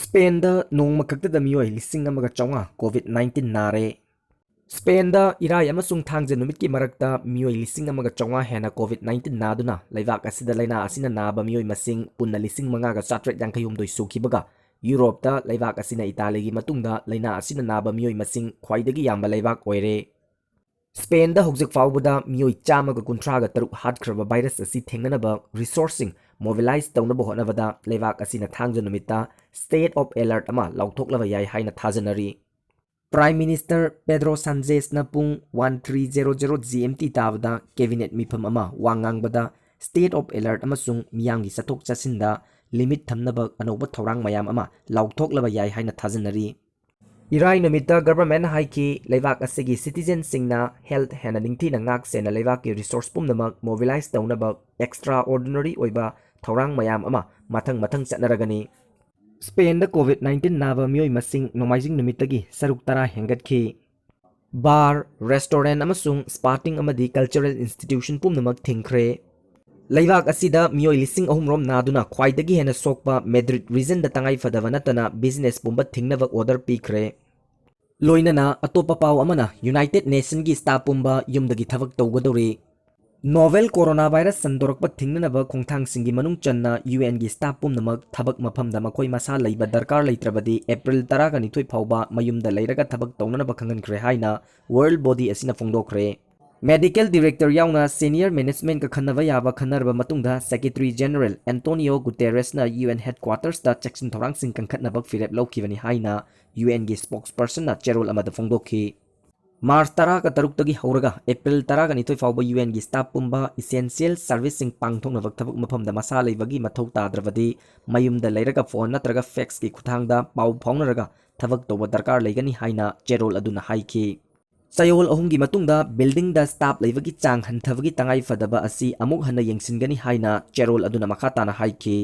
Spain नोंग मकक्तद मियोय लिसिंग अमगा चौंगा कोविड-19 नारे Spain इराय अमसुंग थांगजे नुमित की मरक्ता मियोय लिसिंग अमगा चौंगा हेना कोविड-19 नादुना लैवाक असिदा लैना असिना नाबा मियोय मसिंग पुन्ना लिसिंग मंगागा चात्रेट यांखयुमदोय सुखिबगा यूरोपता लैवाक असिना इटालीगी मतुंगदा लैना असिना नाबा मियोय मसिंग ख्वाइदगी याम्बा लैवाक ओइरे स्पेन हौजिक फाउबदा मियोय चामगा कुंथ्रागा तरुक हाटख्रबा वायरस असि थेंगनबा रिसोर्सिंग मोबिलाइज तौनबा होनबदा लैवाक असिना थांगजे नुमित्ता स्टेट ऑफ अलर्ट अमा लौथोक्लबा याय हाइना थाजनरी प्राइम मिनिस्टर पेड्रो सांचेज न पुंग 1300 GMT ताबदा कैबिनेट मिफम अमा वांगांगबदा स्टेट ऑफ अलर्ट अमसुंग मियांगी सथोक चसिंदा लिमिट थमनबा अनौबा थौरांग मयाम अमा लौथोक्लबा याय हाइना थाजनरी इराई नमित्ता गवर्नमेंट हाइकी लैवाक असिगी सिटीजन सिंगना हेल्थ हेना निंगथी नाक सेना लैवाक की रिसोर्स पुमनमक मोबिलाइज तौनबा एक्स्ट्रा ऑर्डिनरी ओइबा थौरांग मयाम अमा मथंग मथंग चटनरगनी स्पेन कोविड-19 नाबा मियोय मसिंग नोमाइजिंग निमित्तगी सरुक तरा हेंगतखी बार रेस्टोरेंट अमसुंग स्पाटिंग अमदी कल्चरल इंस्टीट्यूशन पुमनमक थिंखरे लैवाक असिदा मियोय लिसिंग अहुमरोम नादुना ख्वाइदगी हेना सोकपा मैड्रिड रीजन द तंगाई फदबा नतना बिजनेस पुंबा थिंगनबा ऑर्डर पीखरे लोइनना अतोपा पाव अमना यूनाइटेड नेशन की स्टाफ पुंबा युमदगी थबक तौगदौरी नोवेल कोरोना वायरस संदोरक थिंगनब खोंथांग सिंगी मनुंग चन्ना यूएन की स्टाफ पुमनमक थबक मफमदा मखोय मसा लैबा दरकार लैत्रबदी एप्रिल 12 फाउबा मयुमदा लैरगा थबक तौननब खंगनख्रे हाइना वर्ल्ड बॉडी असिना फोंदोखरे मेडिकल डायरेक्टर याउना सीनियर मैनेजमेंट का खन्नबा याबा खन्नरबा मतुंगदा सेक्रेटरी जनरल एंटोनियो गुटेरेसना यूएन हेडक्वार्टर्स दा चेक्सिन थौरांग सिंग कंखतनबक फिरेप लौखिबनी हाइना यूएन की स्पोक्सपर्सन चेरोल अमदा फोंदोखी मार्च 10 का तरुक तगी हौरगा एप्रिल 12 फाउबा यूएन की स्टाफ पुंबा इसेंशियल सर्विसिंग पांगथोंनबक थबक मफमदा मसा लैबगी मथौ ताद्रबदी मयुमदा लैरगा फोन नत्रगा फैक्स की खुथांगदा पाउ फाउनरगा थबक तौबा दरकार लैगनी हाइना चेरोल अदुना हाइखी चयोल अहुंगी मतुंगदा बिल्डिंग दा स्टाफ लैबगी चांग हंथबगी तंगाई फदबा असि अमुक हन्ना यंगसिनगनी हाइना चेरोल अदुना मखा ताना हाइखी